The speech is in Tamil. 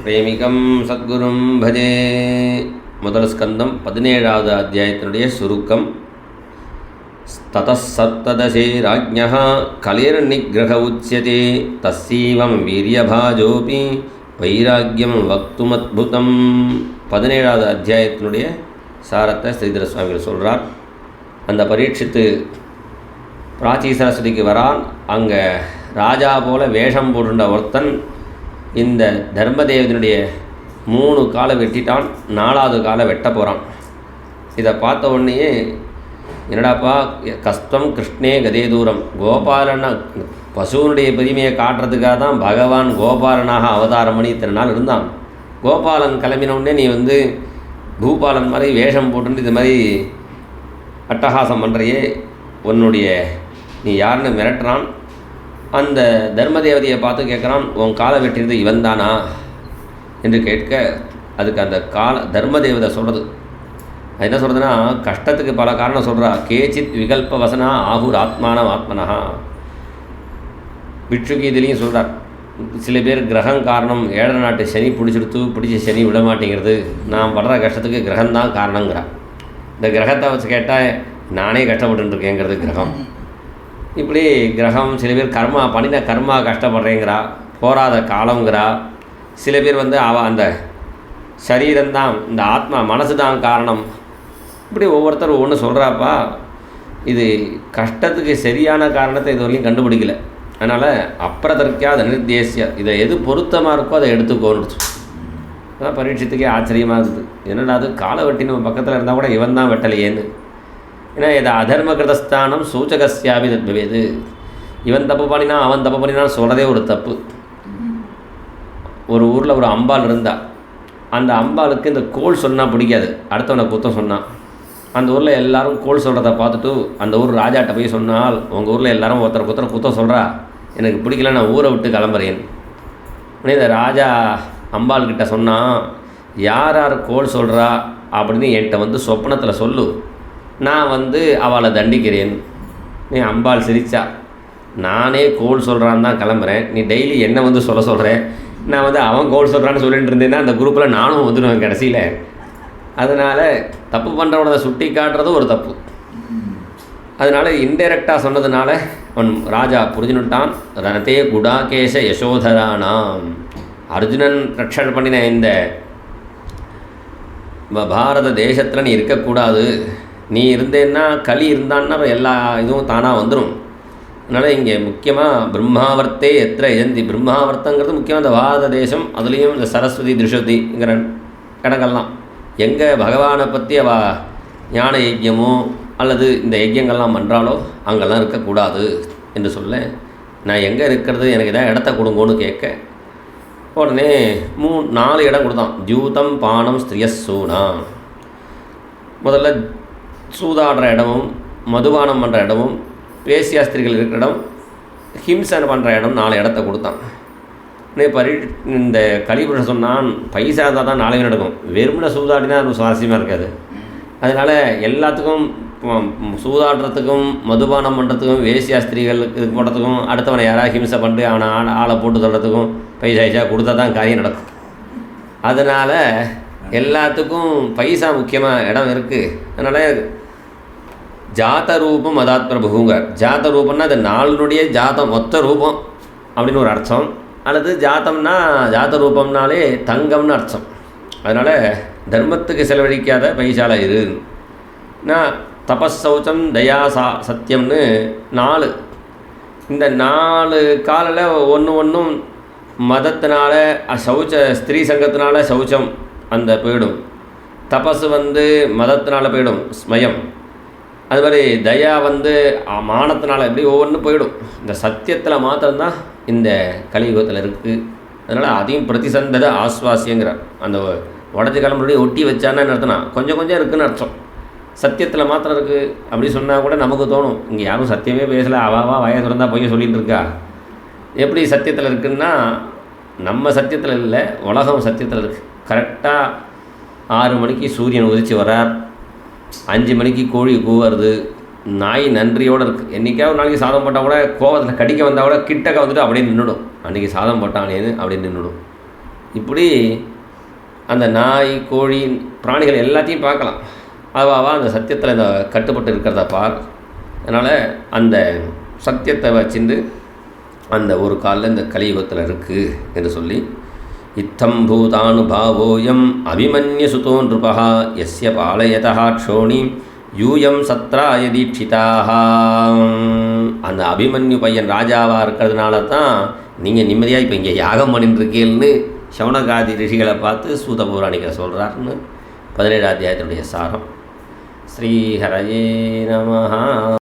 பிரேமிகம் சத்குரும் பஜே. முதல் ஸ்கந்தம் 17வது அத்தியாயத்தினுடைய சுருக்கம். ததசப்ததசே ராஜ்ஞः கலிர்நிக்ரஹ உச்யதே தஸ்ஸீவம் வீரியபாஜோபி வைராக்கியம் வக்துமத்புதம். 17வது அத்தியாயத்தினுடைய சாரத்தை ஸ்ரீதர சுவாமிகள் சொல்கிறார். அந்த பரீட்சித்து பிராச்சி சரஸ்வதிக்கு வரான். அங்கே ராஜா போல வேஷம் போட்டுண்ட ஒருத்தன் இந்த தர்மதேவனுடைய 3 காலை வெட்டிட்டான், 4வது காலை வெட்ட போகிறான். இதை பார்த்த உடனேயே என்னடாப்பா கஸ்தம் கிருஷ்ணே கதே தூரம், கோபாலன பசுவனுடைய பெருமையை காட்டுறதுக்காக தான் பகவான் கோபாலனாக அவதாரம் பண்ணி இத்தனை நாள் இருந்தான். கோபாலன் கிளம்பினோடனே நீ பூபாலன் மாதிரி வேஷம் போட்டு இது மாதிரி அட்டகாசம் பண்ணுறையே, உன்னுடைய நீ யாருன்னு மிரட்டுறான். அந்த தர்மதேவதையை பார்த்து கேட்குறான், உன் காலை வெட்டினது இவன் தானா என்று கேட்க, அதுக்கு அந்த தர்மதேவதை சொல்கிறது. அது என்ன சொல்கிறதுனா, கஷ்டத்துக்கு பல காரணம் சொல்கிறா. கேச்சித் விகல்ப வசனா ஆகுர் ஆத்மானம் ஆத்மனா. பிட்சுகீதிலையும் சொல்கிறார், சில பேர் கிரகம் காரணம், 7 நாட்டு சனி பிடிச்ச சனி விட மாட்டேங்கிறது, நான் படுற கஷ்டத்துக்கு கிரகம்தான் காரணங்கிறான். இந்த கிரகத்தை வச்சு கேட்டால் நானே கஷ்டப்பட்டுருக்கேங்கிறது கிரகம். இப்படி கிரகம் சில பேர் பண்ணின கர்மா கஷ்டப்படுறேங்கிறா, போராத காலங்கிறா. சில பேர் அந்த சரீரம்தான், இந்த ஆத்மா மனசு தான் காரணம். இப்படி ஒவ்வொருத்தர் ஒவ்வொன்று சொல்கிறாப்பா. இது கஷ்டத்துக்கு சரியான காரணத்தை இது வரையும் கண்டுபிடிக்கல. அதனால் அப்பிரதற்காத நிர்தேசிய, இதை எது பொருத்தமாக இருக்கோ அதை எடுத்துக்கோன்னு. அதான் பரீட்சத்துக்கே ஆச்சரியமாக இருக்குது. என்னடா அது காலை வெட்டி நம்ம பக்கத்தில் இருந்தால் கூட இவன் தான் வெட்டலையேன்னு. ஏன்னா இது அதர்மகிருதஸ்தானம் சூச்சகஸ்யாபி தத்பவேது. இவன் தப்பு பண்ணினா அவன் தப்பு பண்ணினான்னு சொல்கிறதே ஒரு தப்பு. ஒரு ஊரில் ஒரு அம்பாள் இருந்தால், அந்த அம்பாளுக்கு இந்த கோல் சொன்னால் பிடிக்காது, அடுத்தவனை குத்தம் சொன்னான். அந்த ஊரில் எல்லாரும் கோல் சொல்கிறத பார்த்துட்டு அந்த ஊர் ராஜாட்ட போய் சொன்னால், உங்கள் ஊரில் எல்லாரும் ஒருத்தர் குத்தம் சொல்கிறா, எனக்கு பிடிக்கல, நான் ஊரை விட்டு கிளம்புறேன். உடனே இந்த ராஜா அம்பாள்கிட்ட சொன்னான், யார் யார் கோல் சொல்கிறா அப்படின்னு என்கிட்ட சொப்பனத்தில் சொல்லு, நான் அவளை தண்டிக்கிறேன். நீ அம்பாள் சிரிச்சா, நானே கோல் சொல்கிறான்னு தான் கிளம்புறேன், நீ டெய்லி என்ன சொல்ல சொல்கிறேன், நான் அவன் கோல் சொல்கிறான்னு சொல்லிட்டு இருந்தேன்னா அந்த குரூப்பில் நானும் வந்துடுவேன் கடைசியில். அதனால் தப்பு பண்ணுறவனை சுட்டி காட்டுறது ஒரு தப்பு. அதனால் இன்டெரக்டாக சொன்னதுனால அவன் ராஜா புரிஞ்சுனுட்டான். ரணத்தே குடாகேஷ யசோதரானாம், அர்ஜுனன் ரட்சணை பண்ணின இந்த பாரத தேசத்தில் நீ இருக்கக்கூடாது. நீ இருந்தேன்னா களி இருந்தான்னா எல்லா இதுவும் தானாக வந்துடும். அதனால் இங்கே முக்கியமாக பிரம்மாவர்த்தே எத்திர எஜந்தி, பிரம்மாவர்த்தங்கிறது முக்கியமாக இந்த பாரத தேசம், அதுலேயும் இந்த சரஸ்வதி திருஷதிங்கிற இடங்கள்லாம் எங்கே பகவானை பற்றி ஞான யஜ்யமோ அல்லது இந்த யஜ்யங்கள்லாம் பண்ணுறாலோ அங்கெல்லாம் இருக்கக்கூடாது என்று சொல்ல, நான் எங்கே இருக்கிறது, எனக்கு எதாவது இடத்த கொடுங்கோன்னு கேட்க, உடனே 4 இடம் கொடுத்தான். ஜூதம் பானம் ஸ்திரியசூனா. முதல்ல சூதாடுற இடமும் மதுபானம் பண்ணுற இடமும் வேசியாஸ்திரிகள் இருக்கிற இடம், ஹிம்சன் பண்ணுற இடம் 4 இடத்த கொடுத்தான். இந்த கலிபுருஷன் சொன்னான், பைசா இருந்தால் தான் 4 நடக்கும், வெறுமனை சூதாடினா அது சுவாரஸ்யமாக இருக்காது. அதனால் எல்லாத்துக்கும், சூதாடுறதுக்கும் மதுபானம் பண்ணுறதுக்கும் வேசியாஸ்திரிகளுக்கு இது போடுறதுக்கும் அடுத்தவனை யாராவது ஹிம்சை பண்ணிட்டு அவனை ஆளை போட்டு தள்ளுறதுக்கும் பைசா கொடுத்தா தான் காரியம் நடக்கும். அதனால் எல்லாத்துக்கும் பைசா முக்கியமாக இடம் இருக்குது. அதனால் ஜாத ரூபம் மதாத் பிரபுங்க. ஜாத ரூபம்னா அது 4னுடைய ஜாதம் மொத்த ரூபம் அப்படின்னு ஒரு அர்த்தம். அல்லது ஜாத்தம்னா ஜாத ரூபம்னாலே தங்கம்னு அர்த்தம். அதனால் தர்மத்துக்கு செலவழிக்காத பைசால இருன்னா தபஸ் சௌச்சம் தயா சத்தியம்னு 4. இந்த 4 காலில் ஒன்றும் மதத்தினால சௌச்ச ஸ்திரீ சங்கத்தினால சௌச்சம் அந்த போயிடும், தபஸ் மதத்தினால போயிடும் ஸ்மயம், அது மாதிரி தயா மானத்தினால எப்படி ஒவ்வொன்றும் போயிடும். இந்த சத்தியத்தில் மாத்திரம்தான் இந்த கலியுகத்தில் இருக்குது. அதனால் அதையும் பிரதிசந்தத ஆஸ்வாசியங்கிறார். அந்த உடஞ்சி கிளம்புடைய ஒட்டி வச்சான்னு அர்த்தம்னா கொஞ்சம் இருக்குதுன்னு அர்த்தம். சத்தியத்தில் மாத்திரம் இருக்குது அப்படி சொன்னால் கூட நமக்கு தோணும், இங்கே யாரும் சத்தியமே பேசலை, அவாவா வய திறந்தா போய் சொல்லிகிட்டு இருக்கா. எப்படி சத்தியத்தில் இருக்குன்னா, நம்ம சத்தியத்தில் இல்லை, உலகம் சத்தியத்தில் இருக்குது. கரெக்டாக 6 மணிக்கு சூரியன் உதிச்சு வரார், 5 மணிக்கு கோழி கூவுறது, நாய் நன்றியோடு இருக்குது. என்றைக்காவது ஒரு நாளைக்கு சாதம் போட்டால் கூட கோவத்தில் கடிக்க வந்தால் கூட கிட்டக்க அப்படியே நின்றுடும், அன்றைக்கி சாதம் போட்டானேன்னு அப்படியே நின்றுடும். இப்படி அந்த நாய் கோழி பிராணிகள் எல்லாத்தையும் பார்க்கலாம். அதுவாக அந்த சத்தியத்தில் இந்த கட்டுப்பட்டு இருக்கிறத பார். அதனால் அந்த சத்தியத்தை வச்சுட்டு அந்த ஒரு காலில் இந்த கலியுகத்தில் இருக்குது என்று சொல்லி, இத்தம் பூதானுபாவோயம் அபிமன்ய சுதோ நிருபா எஸ்ய பாலயதா க்ஷோணி யூயம் சத்ராய தீட்சிதாக. அந்த அபிமன்யு பையன் ராஜாவாக இருக்கிறதுனால தான் நீங்கள் நிம்மதியாக இப்போ இங்கே யாகம் பண்ணிட்டுருக்கீங்கன்னு சவுனகாதி ரிஷிகளை பார்த்து சூத பௌராணிகர் சொல்கிறாருன்னு 17ஆம் அத்தியாயத்தினுடைய சாரம். ஸ்ரீஹரயே நமஹ.